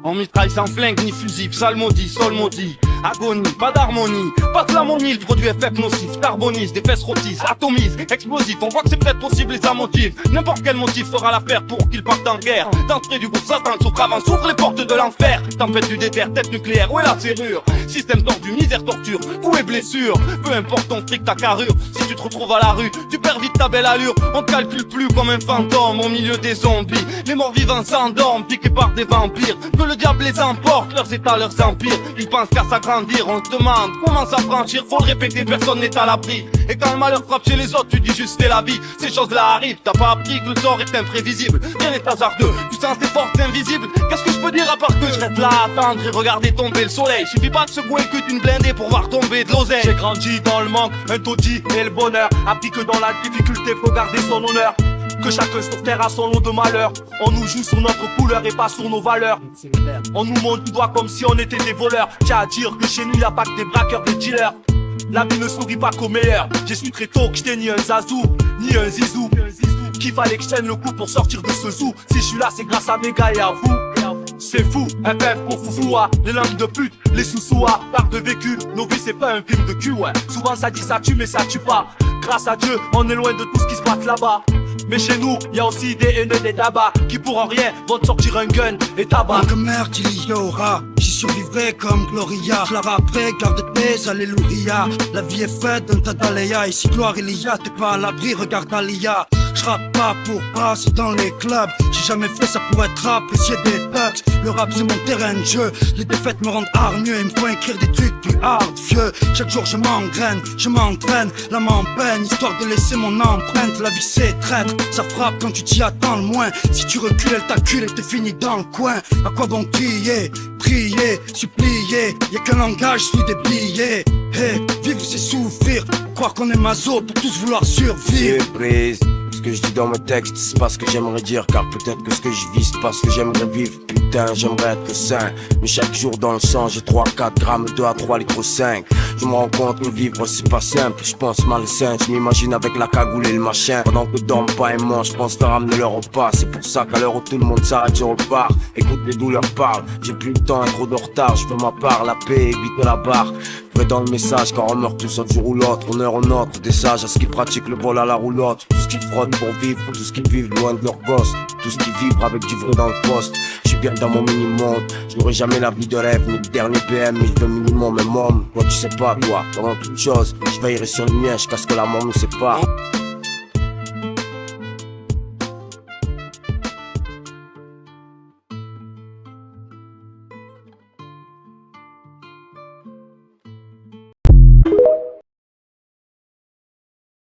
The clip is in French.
On mitraille sans flingue ni fusible, psalmodie, sol maudit. Agonie, pas d'harmonie, pas de l'ammonie, le produit effet nocif, carbonise, des fesses rôtissent, atomise, explosif, on voit que c'est peut-être possible et ça motive. N'importe quel motif fera l'affaire pour qu'il parte en guerre. D'entrée du groupe Satan, souffre avant, s'ouvre les portes de l'enfer. Tempête du déter, tête nucléaire, où est la serrure? Système tordu, misère, torture, coups et blessures. Peu importe ton fric, ta carrure, si tu te retrouves à la rue, tu perds vite ta belle allure. On te calcule plus comme un fantôme au milieu des zombies. Les morts vivants s'endorment, piqués par des vampires. Que le diable les emporte, leurs états, leurs empires. Ils pensent qu'à s'agrandir, on se demande comment s'affranchir. Faut le répéter, personne n'est à l'abri. Et quand le malheur frappe chez les autres, tu dis juste c'est la vie. Ces choses-là arrivent, t'as pas appris que le sort est imprévisible. Rien n'est hasardeux, tu sens tes forces invisibles. Qu'est-ce que je peux dire à part que je reste là à attendre et regarder tomber le soleil. Suffit pas de secouer que d'une blindée pour voir tomber de l'oseille. J'ai grandi dans le manque, un taudis et le bonheur. Appris que dans la difficulté faut garder son honneur. Que chacun sur terre a son lot de malheur. On nous joue sur notre couleur et pas sur nos valeurs. On nous montre du doigt comme si on était des voleurs. Tiens à dire que chez nous y'a pas que des braqueurs, des dealers. La vie ne sourit pas qu'aux meilleurs. J'ai su très tôt que j'étais ni un zazou, ni un zizou. Qu'il fallait que je tienne le coup pour sortir de ce zoo. Si je suis là c'est grâce à mes gars et à vous. C'est fou, FF pour foufoua. Les langues de pute, les sous-soua. Part de vécu, nos vies c'est pas un film de cul ouais. Souvent ça dit ça tue mais ça tue pas. Grâce à Dieu, on est loin de tout ce qui se passe là-bas. Mais chez nous, y'a aussi des haineux, des tabacs qui pour en rien vont te sortir un gun et tabac. Comme mère qu'il y aura, j'y survivrai comme Gloria. Je la rapperai, garde tes alléluia. La vie est faite d'un tas d'aléas. Ici gloire il y a, t'es pas à l'abri, regarde Alia. Je rappe pas pour passer dans les clubs. J'ai jamais fait ça pour être apprécié des bugs. Le rap c'est mon terrain de jeu. Les défaites me rendent hargneux et me font écrire des trucs plus hard vieux. Chaque jour je m'engraine, je m'entraîne, l'âme en peine, histoire de laisser mon empreinte. La vie c'est traître, ça frappe quand tu t'y attends le moins. Si tu recules elle t'accule et t'es fini dans le coin. À quoi bon crier, prier, supplier? Y'a qu'un langage sous des billets. Hey, vivre c'est souffrir, croire qu'on est maso pour tous vouloir survivre. Surprise. Ce que je dis dans mes textes, c'est pas ce que j'aimerais dire. Car peut-être que ce que je vis, c'est pas ce que j'aimerais vivre. Putain, j'aimerais être sain. Mais chaque jour dans le sang, j'ai 3-4 grammes, 2 à 3 litres 5. Je me rends compte que vivre c'est pas simple. Je pense malsain, je m'imagine avec la cagoule et le machin. Pendant que dorment pas et mangent, je pense leur ramener leur repas. C'est pour ça qu'à l'heure où tout le monde s'arrête, je repars. Écoute, les douleurs parlent. J'ai plus le temps et trop de retard. Je fais ma part, la paix, évite la barre. Vrai dans le message, car on meurt tous un jour ou l'autre. On est en autre, des sages à ce qui pratiquent le vol à la roulotte. Tout ce qui frottent pour vivre, tout ce qui vivent loin de leur gosse. Tout ce qui vibre avec du vrai dans le poste. Je suis bien dans mon mini-monde. Je n'aurai jamais la vie de rêve, ni le dernier PM. Mais je veux minimum un homme. Toi tu sais pas, toi, pendant toute chose. Je veillerai sur le mien, jusqu'à ce que la mort nous sépare.